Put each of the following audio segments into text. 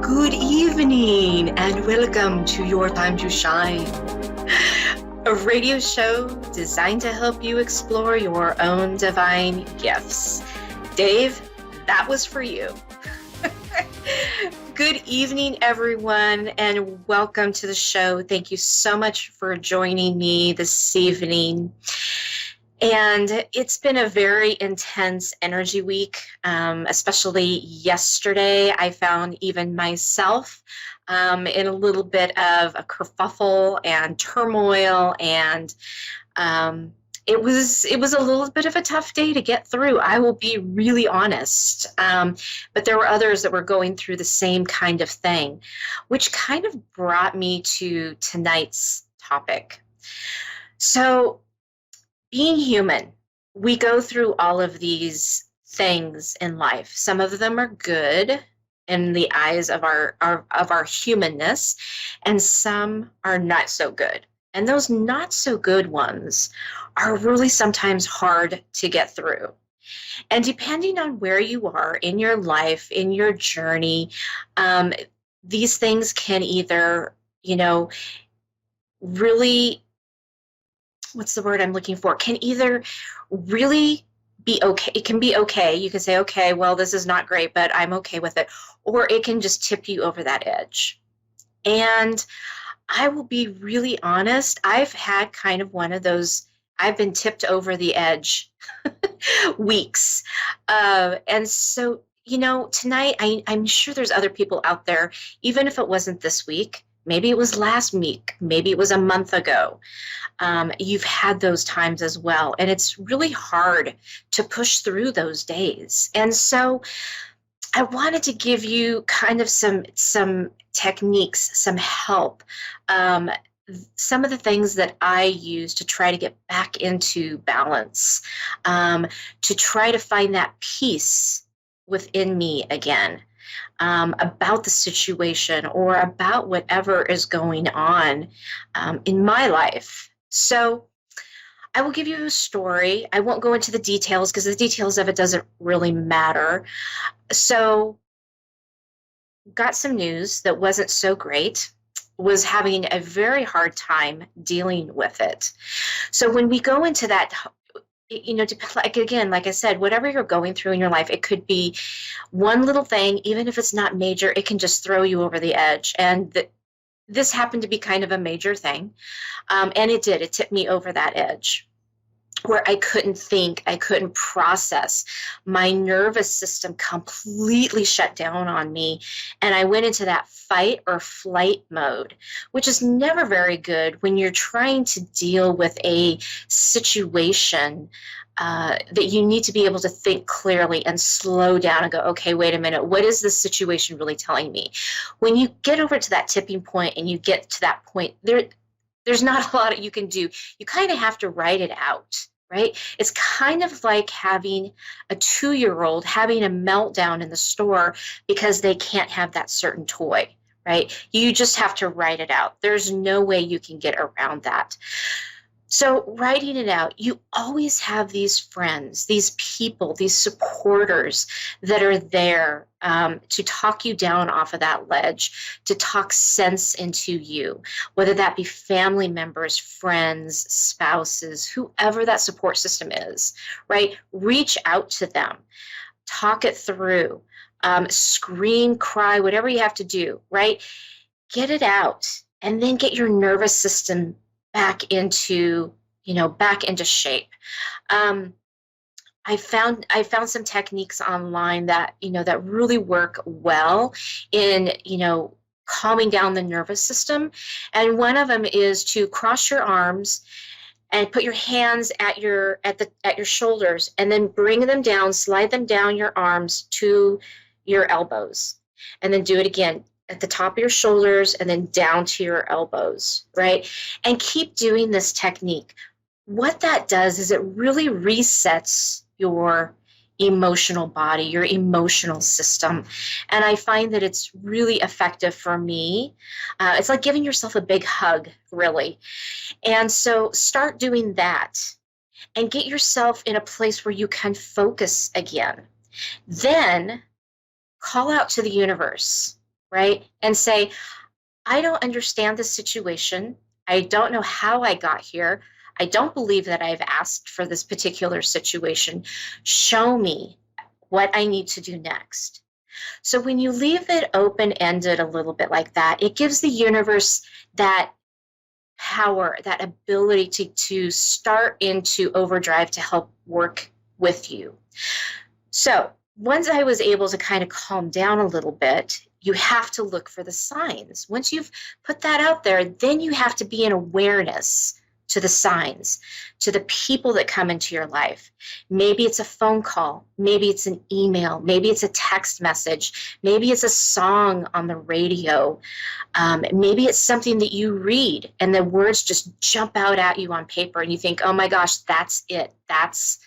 Good evening and welcome to Your Time to Shine, a radio show designed to help you explore your own divine gifts. Dave, that was for you. Good evening, everyone, and welcome to the show. Thank you so much for joining me this evening. And it's been a very intense energy week, especially yesterday. I found even myself in a little bit of a kerfuffle and turmoil, and it was a little bit of a tough day to get through. I will be really honest. But there were others that were going through the same kind of thing, which kind of brought me to tonight's topic. So, being human, we go through all of these things in life. Some of them are good in the eyes of our humanness, and some are not so good. And those not so good ones are really sometimes hard to get through. And depending on where you are in your life, in your journey, these things can either, really, what's the word I'm looking for? Can either really be okay. It can be okay. You can say, okay, well, this is not great, but I'm okay with it. Or it can just tip you over that edge. And I will be really honest. I've had kind of one of those, I've been tipped over the edge weeks. And so, tonight, I'm sure there's other people out there, even if it wasn't this week. Maybe it was last week. Maybe it was a month ago. You've had those times as well. And it's really hard to push through those days. And so I wanted to give you kind of some techniques, some help, some of the things that I use to try to get back into balance, to try to find that peace within me again. About the situation or about whatever is going on in my life. So I will give you a story. I won't go into the details because the details of it doesn't really matter. So got some news that wasn't so great, was having a very hard time dealing with it. So when we go into that, like I said, whatever you're going through in your life, it could be one little thing, even if it's not major, it can just throw you over the edge. And this happened to be kind of a major thing. And it did. It tipped me over that edge where I couldn't think, I couldn't process. My nervous system completely shut down on me. And I went into that fight or flight mode, which is never very good when you're trying to deal with a situation that you need to be able to think clearly and slow down and go, okay, wait a minute, what is this situation really telling me? When you get over to that tipping point and you get to that point, there's not a lot that you can do. You kind of have to write it out, right? It's kind of like having a 2-year-old having a meltdown in the store because they can't have that certain toy, right? You just have to write it out. There's no way you can get around that. So writing it out, you always have these friends, these people, these supporters that are there to talk you down off of that ledge, to talk sense into you, whether that be family members, friends, spouses, whoever that support system is, right? Reach out to them, talk it through, scream, cry, whatever you have to do, right? Get it out, and then get your nervous system back into shape. I found some techniques online that really work well in calming down the nervous system, and one of them is to cross your arms and put your hands at your shoulders, and then bring them down, slide them down your arms to your elbows, and then do it again at the top of your shoulders and then down to your elbows, right? And keep doing this technique. What that does is it really resets your emotional body, your emotional system. And I find that it's really effective for me. It's like giving yourself a big hug, really. And so start doing that and get yourself in a place where you can focus again. Then call out to the universe. right? And say, I don't understand this situation. I don't know how I got here. I don't believe that I've asked for this particular situation. Show me what I need to do next. So when you leave it open-ended a little bit like that, it gives the universe that power, that ability to start into overdrive to help work with you. So once I was able to kind of calm down a little bit, you have to look for the signs. Once you've put that out there, then you have to be in awareness to the signs, to the people that come into your life. Maybe it's a phone call, maybe it's an email, maybe it's a text message, maybe it's a song on the radio, maybe it's something that you read and the words just jump out at you on paper and you think, oh my gosh, that's it. That's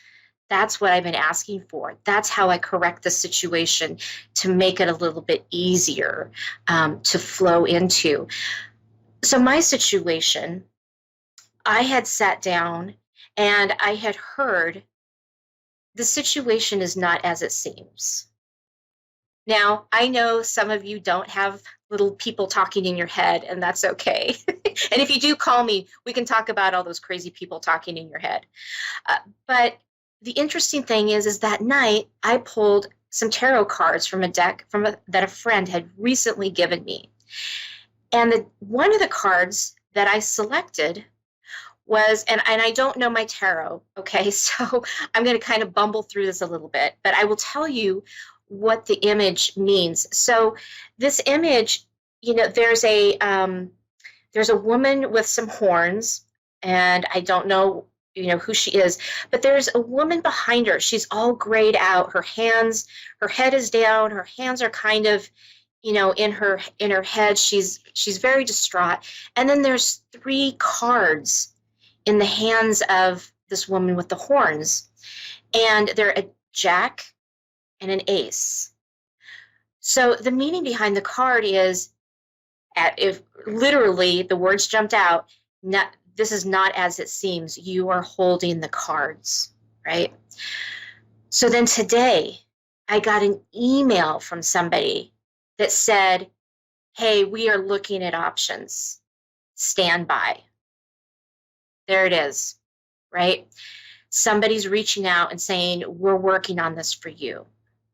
what I've been asking for. That's how I correct the situation to make it a little bit easier to flow into. So my situation, I had sat down and I had heard the situation is not as it seems. Now, I know some of you don't have little people talking in your head, and that's okay. And if you do, call me. We can talk about all those crazy people talking in your head. But the interesting thing is that night I pulled some tarot cards from a deck that a friend had recently given me. And one of the cards that I selected was, and I don't know my tarot, okay, so I'm going to kind of bumble through this a little bit, but I will tell you what the image means. So this image, there's a woman with some horns, and I don't know, who she is, but there's a woman behind her. She's all grayed out. Her head is down. Her hands are kind of, in her head. She's very distraught. And then there's 3 cards in the hands of this woman with the horns, and they're a jack and an ace. So the meaning behind the card is, if literally the words jumped out, this is not as it seems. You are holding the cards, right? So then today, I got an email from somebody that said, hey, we are looking at options. Stand by. There it is, right? Somebody's reaching out and saying, we're working on this for you.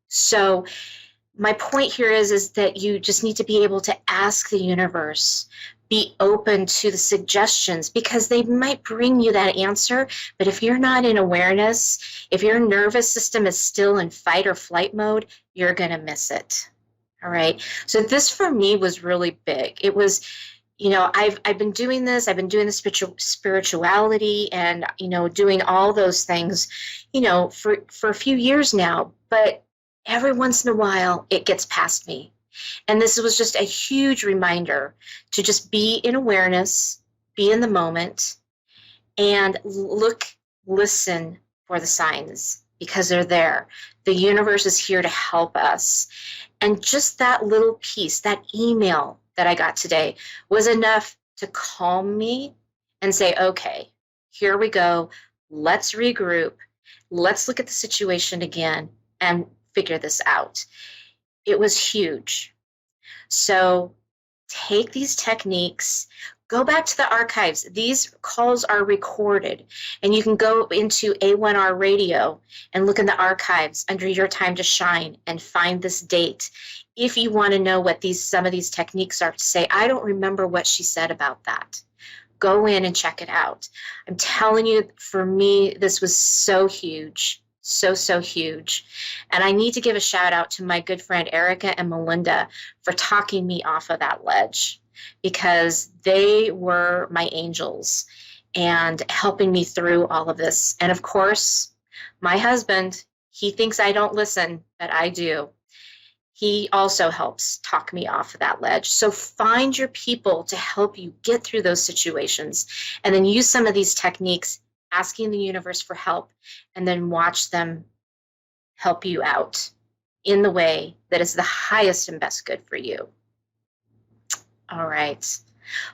So my point here is that you just need to be able to ask the universe, be open to the suggestions, because they might bring you that answer. But if you're not in awareness, if your nervous system is still in fight or flight mode, you're going to miss it. All right. So this for me was really big. It was, I've been doing this. I've been doing the spirituality and, doing all those things, for a few years now. But every once in a while, it gets past me. And this was just a huge reminder to just be in awareness, be in the moment, and listen for the signs, because they're there. The universe is here to help us. And just that little piece, that email that I got today, was enough to calm me and say, okay, here we go. Let's regroup. Let's look at the situation again and figure this out. It was huge. So take these techniques, go back to the archives. These calls are recorded, and you can go into A1R Radio and look in the archives under Your Time to Shine and find this date. If you want to know what some of these techniques are, to say, I don't remember what she said about that. Go in and check it out. I'm telling you, for me, this was so huge. So huge. And I need to give a shout out to my good friend Erica and Melinda for talking me off of that ledge, because they were my angels and helping me through all of this. And of course, my husband, he thinks I don't listen, but I do. He also helps talk me off of that ledge. So find your people to help you get through those situations, and then use some of these techniques, asking the universe for help, and then watch them help you out in the way that is the highest and best good for you. All right.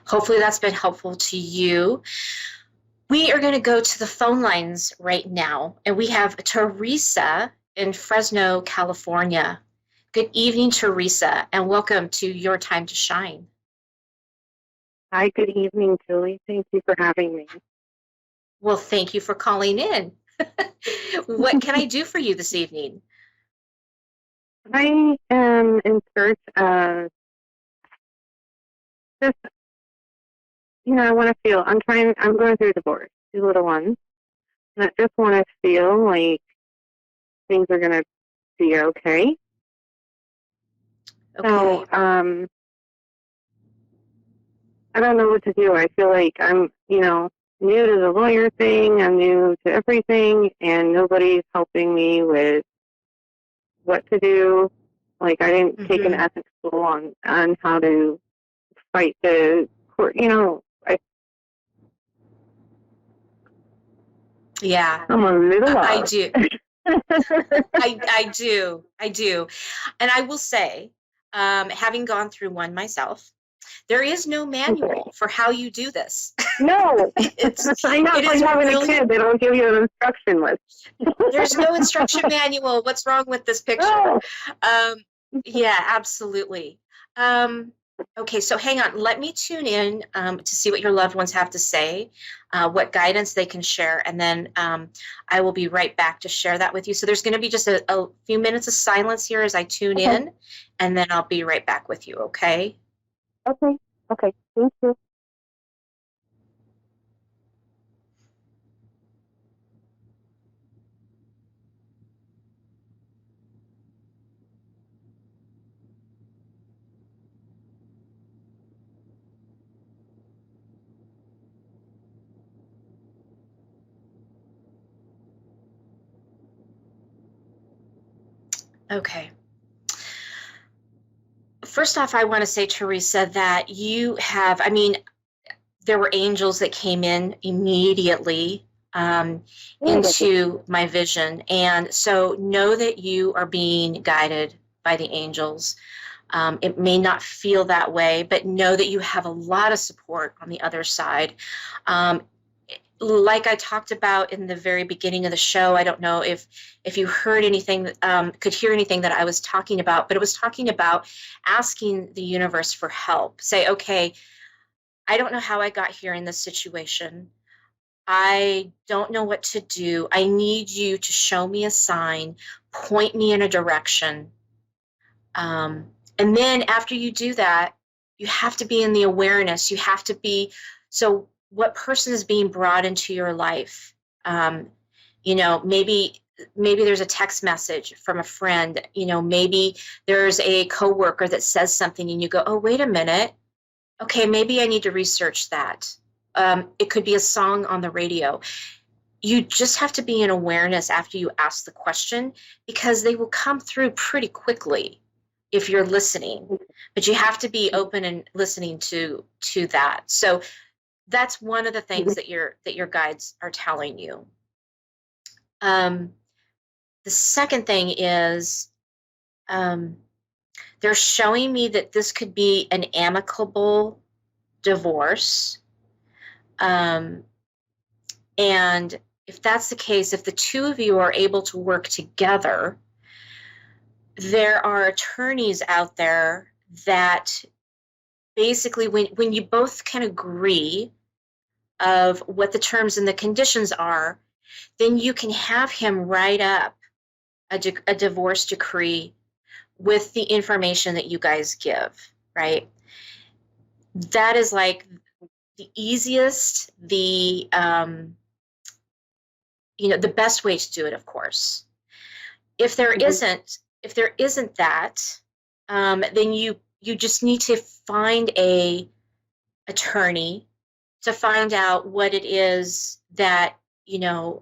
Hopefully that's been helpful to you. We are going to go to the phone lines right now, and we have Teresa in Fresno, California. Good evening, Teresa, and welcome to Your Time to Shine. Hi, good evening, Julie. Thank you for having me. Well, thank you for calling in. What can I do for you this evening? I am in search of just, I want to feel, I'm going through a divorce, two little ones, and I just want to feel like things are going to be okay. So, Okay. I don't know what to do. I feel like I'm, new to the lawyer thing. I'm new to everything, and nobody's helping me with what to do. Like, I didn't take an Mm-hmm. ethics school on how to fight the court. Yeah, I'm a little I lost. do. I do. I do. And I will say, having gone through one myself, there is no Okay. manual for how you do this. No, It's I know. it It's like is having a really kid. They don't give you an instruction list. there's no instruction manual. What's wrong with this picture? Oh, Um, yeah, absolutely. Um, okay, so hang on. Let me tune in to see what your loved ones have to say, what guidance they can share, and then I will be right back to share that with you. So there's going to be just a few minutes of silence here as I tune okay, in, and then I'll be right back with you, okay? okay, okay. Thank you. Okay. First off, I want to say, Teresa, that I mean, there were angels that came in immediately into my vision. And so know that you are being guided by the angels. It may not feel that way, but know that you have a lot of support on the other side. Um, like I talked about in the very beginning of the show, I don't know if you heard anything, could hear anything that I was talking about, but it was talking about asking the universe for help. Say, okay, I don't know how I got here in this situation. I don't know what to do. I need you to show me a sign, point me in a direction. And then after you do that, you have to be in the awareness. You have to be, so what person is being brought into your life? Um, maybe there's a text message from a friend, maybe there's a coworker that says something and you go, oh, wait a minute. Okay, maybe I need to research that. It could be a song on the radio. You just have to be in awareness after you ask the question because they will come through pretty quickly if you're listening. But you have to be open and listening to that. So that's one of the things that your guides are telling you. Um, the second thing is um, they're showing me that this could be an amicable divorce. Um, And if that's the case, if the two of you are able to work together, there are attorneys out there that basically, when you both can agree of what the terms and the conditions are, then you can have him write up a divorce decree with the information that you guys give, right? That is like the easiest, the best way to do it, of course. if there Mhm. isn't if there isn't that, then you just need to find a attorney to find out what it is that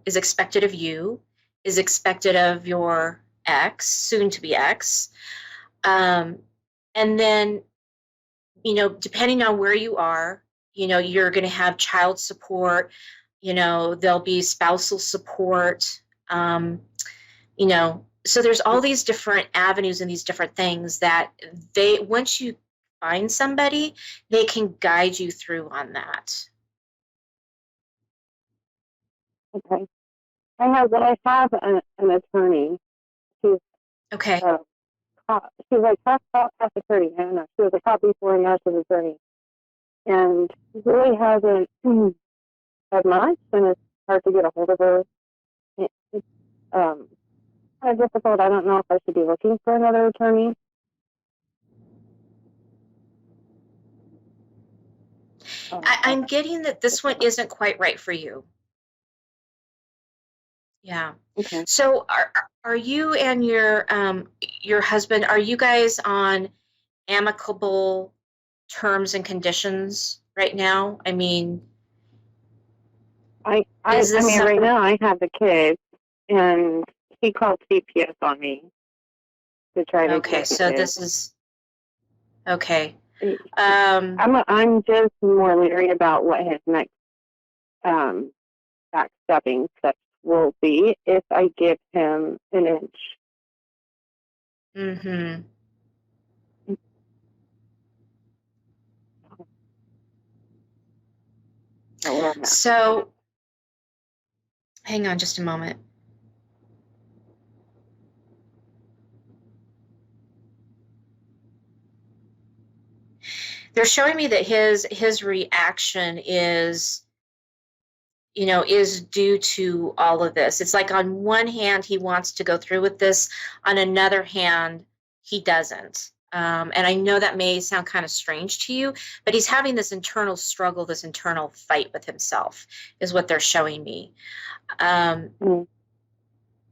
is expected of you, is expected of your ex, soon to be ex, um, and then depending on where you are, you're going to have child support, there'll be spousal support. So there's all these different avenues and these different things that they once you find somebody, they can guide you through on that. Okay. I have an attorney. She's Okay. uh, cop. She was like half cop, half attorney. I don't know. She was a cop before and now she's an attorney, and really hasn't had much, and it's hard to get a hold of her. It's kind of difficult. I don't know if I should be looking for another attorney. I'm getting that this one isn't quite right for you. Yeah. Okay. So are you and your husband, are you guys on amicable terms and conditions right now? I mean, is I this mean, right something? now I have the kids, and he called CPS on me to try to Okay, get the so kids. this is okay. Um, I'm just more leery about what his next um, backstabbing steps will be if I give him an inch. mhm. So hang on just a moment. They're showing me that his reaction is, is due to all of this. It's like on one hand, he wants to go through with this. On another hand, he doesn't. And I know that may sound kind of strange to you, but he's having this internal struggle, this internal fight with himself, is what they're showing me. Mm.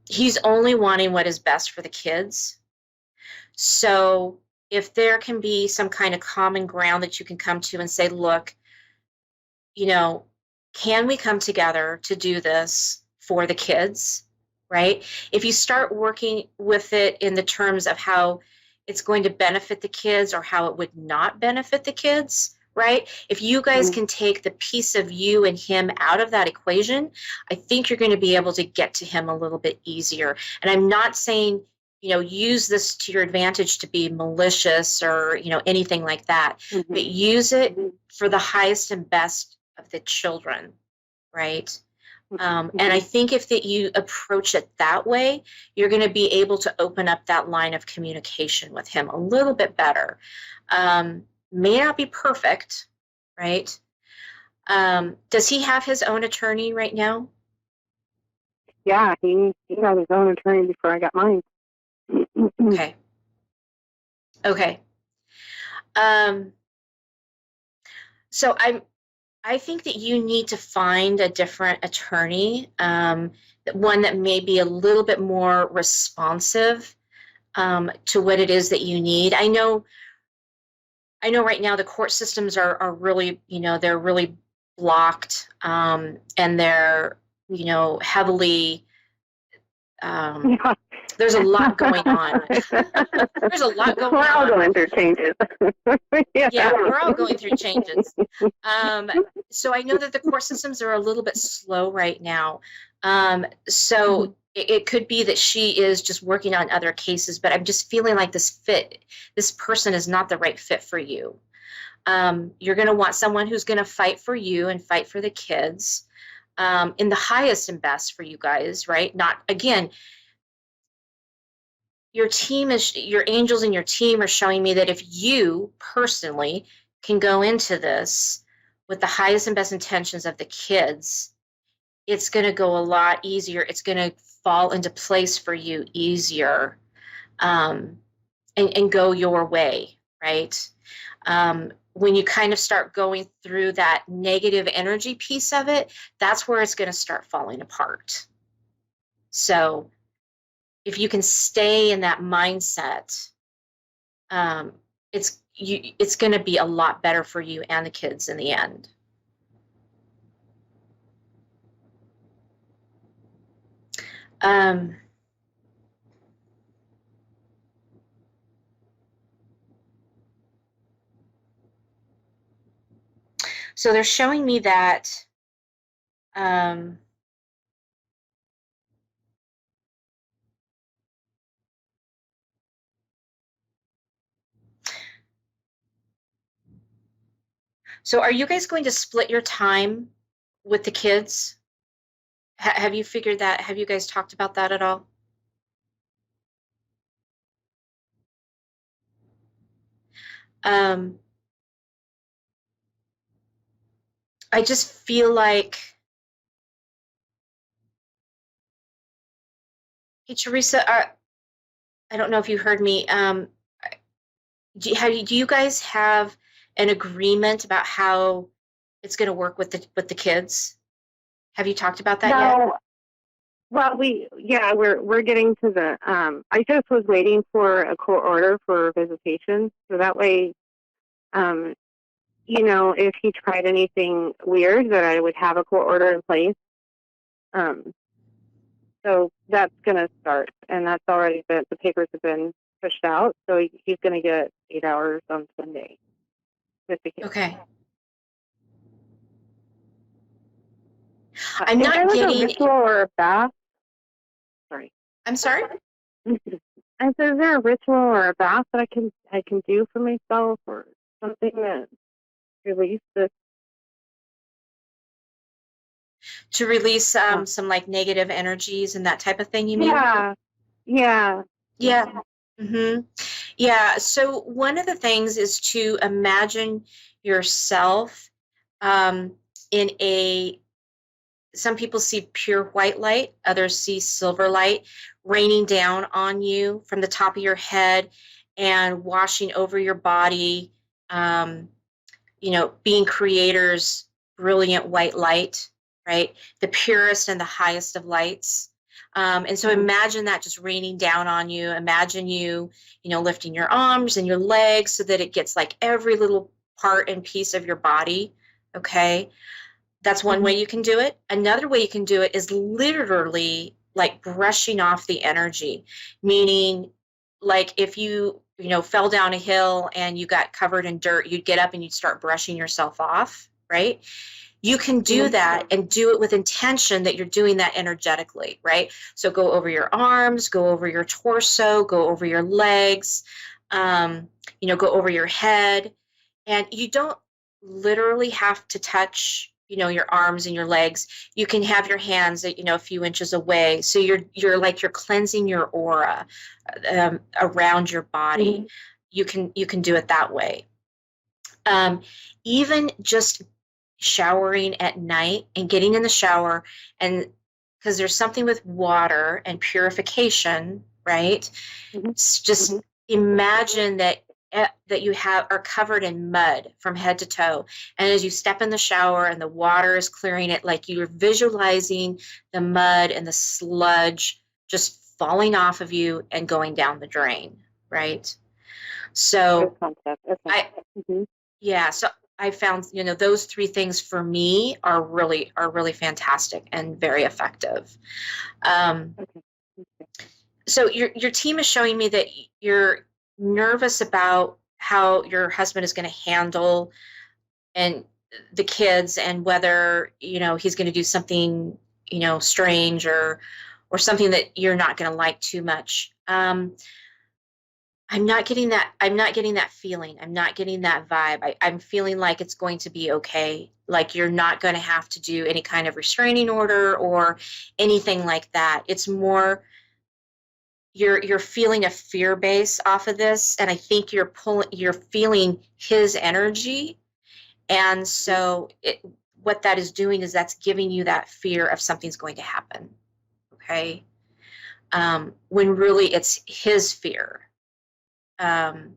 He's only wanting what is best for the kids. So if there can be some kind of common ground that you can come to and say, look, you know, can we come together to do this for the kids, right? If you start working with it in the terms of how it's going to benefit the kids or how it would not benefit the kids, right? If you guys Mm. can take the piece of you and him out of that equation, I think you're going to be able to get to him a little bit easier. And I'm not saying, use this to your advantage to be malicious or, anything like that, Mm-hmm. but use it Mm-hmm. for the highest and best of the children, right? And Mm-hmm. I think if that you approach it that way, you're going to be able to open up that line of communication with him a little bit better. May not be perfect, right? Does he have his own attorney right now? Yeah, he got his own attorney before I got mine. Okay. Okay. Um, so I think that you need to find a different attorney, one that may be a little bit more responsive to what it is that you need. I know right now the court systems are really, they're really blocked, and they're, heavily, um, Yeah. there's a lot going on. There's a lot going We're all on. going through changes. Yeah, we're all going through changes. So I know that the court systems are a little bit slow right now. So it could be that she is just working on other cases, but I'm just feeling like this person is not the right fit for you. You're going to want someone who's going to fight for you and fight for the kids, in the highest and best for you guys, right? Not, again, your angels and your team are showing me that if you personally can go into this with the highest and best intentions of the kids, it's going to go a lot easier. It's going to fall into place for you easier, um, and go your way, right? When you kind of start going through that negative energy piece of it, that's where it's going to start falling apart. So if you can stay in that mindset, um, it's going to be a lot better for you and the kids in the end. Um, so they're showing me that, um, so are you guys going to split your time with the kids? Have you figured that? Have you guys talked about that at all? Um, I just feel like, hey, Teresa, I don't know if you heard me. Do you guys have an agreement about how it's going to work with the kids? Have you talked about that yet? No, well, we're getting to the. I just was waiting for a court order for visitation, so that way, um, if he tried anything weird, that I would have a court order in place. Um, so that's going to start, and that's already been, the papers have been pushed out, so he's going to get 8 hours on Sunday with the kids. Okay. Uh, I'm is there not like a getting, ritual or a bath? Sorry. I'm sorry? And so is there a ritual or a bath that I can do for myself or something that release this? To release Uh, some like negative energies and that type of thing, you mean? yeah, yeah, Yeah. hmm Yeah. So one of the things is to imagine yourself um, in some people see pure white light, others see silver light raining down on you from the top of your head and washing over your body, um, being creator's brilliant white light, right? The purest and the highest of lights. And so mhm, imagine that just raining down on you. Imagine you, lifting your arms and your legs so that it gets like every little part and piece of your body. Okay. That's one mhm, way you can do it. Another way you can do it is literally like brushing off the energy, meaning like if you fell down a hill and you got covered in dirt, you'd get up and you'd start brushing yourself off, right? You can do mhm, that and do it with intention that you're doing that energetically, right? So go over your arms, go over your torso, go over your legs, go over your head. And you don't literally have to touch, your arms and your legs. You can have your hands at, a few inches away. So you're cleansing your aura around your body. mhm, You can do it that way. Um, Even just showering at night and getting in the shower, and because there's something with water and purification, right? mhm, Just imagine that you are covered in mud from head to toe, and as you step in the shower and the water is clearing it, like you're visualizing the mud and the sludge just falling off of you and going down the drain, right? good So concept. Okay. I Mhm, yeah, so I found, those three things for me are really fantastic and very effective. Um, okay. so your team is showing me that you're nervous about how your husband is going to handle and the kids, and whether he's going to do something strange or something that you're not going to like too much. I'm not getting that. I'm not getting that feeling. I'm not getting that vibe. I'm feeling like it's going to be okay. Like you're not going to have to do any kind of restraining order or anything like that. It's more you're feeling a fear base off of this, and I think you're feeling his energy, and so what that is doing is that's giving you that fear of something's going to happen. Okay, when really it's his fear. Um,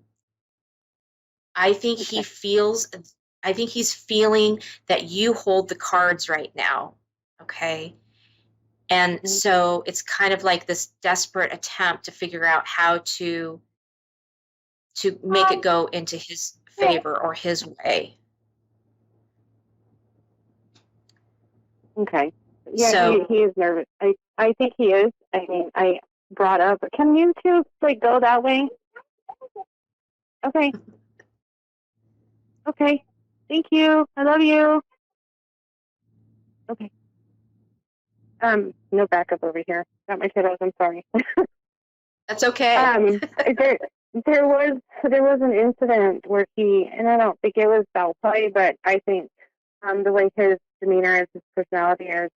I think he Okay. feels, I think he's feeling that you hold the cards right now. Okay. And Mhm. so it's kind of like this desperate attempt to figure out how to make it go into his favor or his way. Okay. Yeah, So he is nervous. I think he is. I mean, I brought up. Can you two like go that way? Okay. Okay. Thank you. I love you. Okay. No backup over here. Got my kiddos. I'm sorry. that's okay. um, there, there was an incident where and I don't think it was foul play, but I think, the way his demeanor is, his personality is,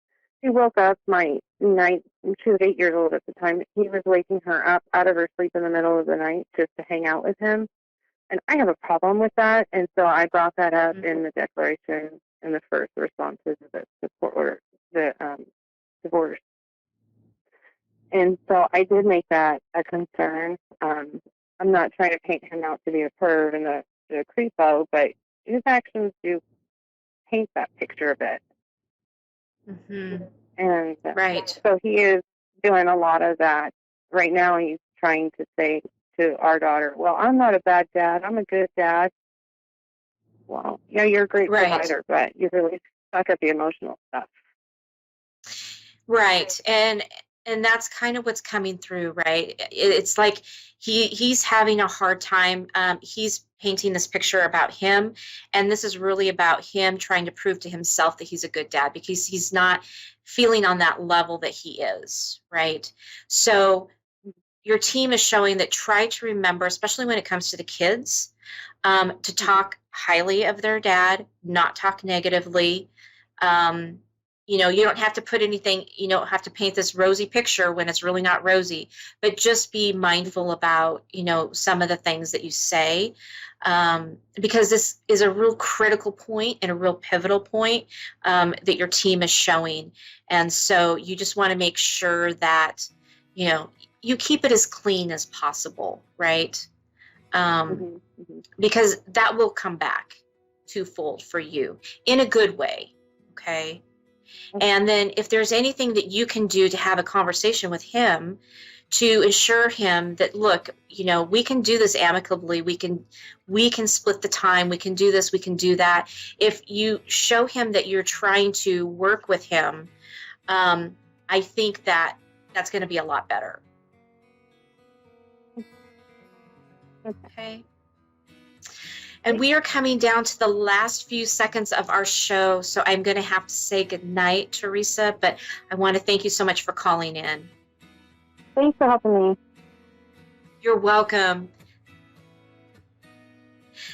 he woke up my night. She was 8 years old at the time. He was waking her up out of her sleep in the middle of the night just to hang out with him. And I have a problem with that. And so I brought that up Mhm. in the declaration in the first responses of the support order, the divorce. And so I did make that a concern. I'm not trying to paint him out to be a perv and the creepo, but his actions do paint that picture a bit. Mhm. And Right. so he is doing a lot of that. Right now he's trying to say to our daughter, well, I'm not a bad dad. I'm a good dad. Well, yeah, you're a great Right. provider, but you really suck at the emotional stuff. Right. And that's kind of what's coming through, right? It's like he's having a hard time. He's painting this picture about him, and this is really about him trying to prove to himself that he's a good dad because he's not feeling on that level that he is, right? So your team is showing that try to remember, especially when it comes to the kids, to talk highly of their dad, not talk negatively. Um, you don't have to put anything, you don't have to paint this rosy picture when it's really not rosy, but just be mindful about, some of the things that you say, because this is a real critical point and a real pivotal point that your team is showing. And so you just want to make sure that, you keep it as clean as possible, right? Mm-hmm, mm-hmm. Because that will come back twofold for you in a good way. Okay. And then if there's anything that you can do to have a conversation with him to assure him that, look, we can do this amicably. We can split the time. We can do this. We can do that. If you show him that you're trying to work with him, I think that's going to be a lot better. Okay. And we are coming down to the last few seconds of our show, so I'm going to have to say goodnight, Teresa, but I want to thank you so much for calling in. Thanks for helping me. You're welcome.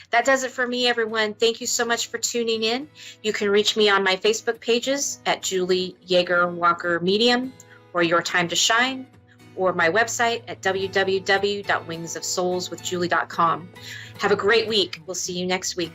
That does it for me, everyone. Thank you so much for tuning in. You can reach me on my Facebook pages at Julie YeagerWalker Medium or Your Time to Shine, or my website at www.wingsofsoulswithjulie.com. Have a great week. We'll see you next week.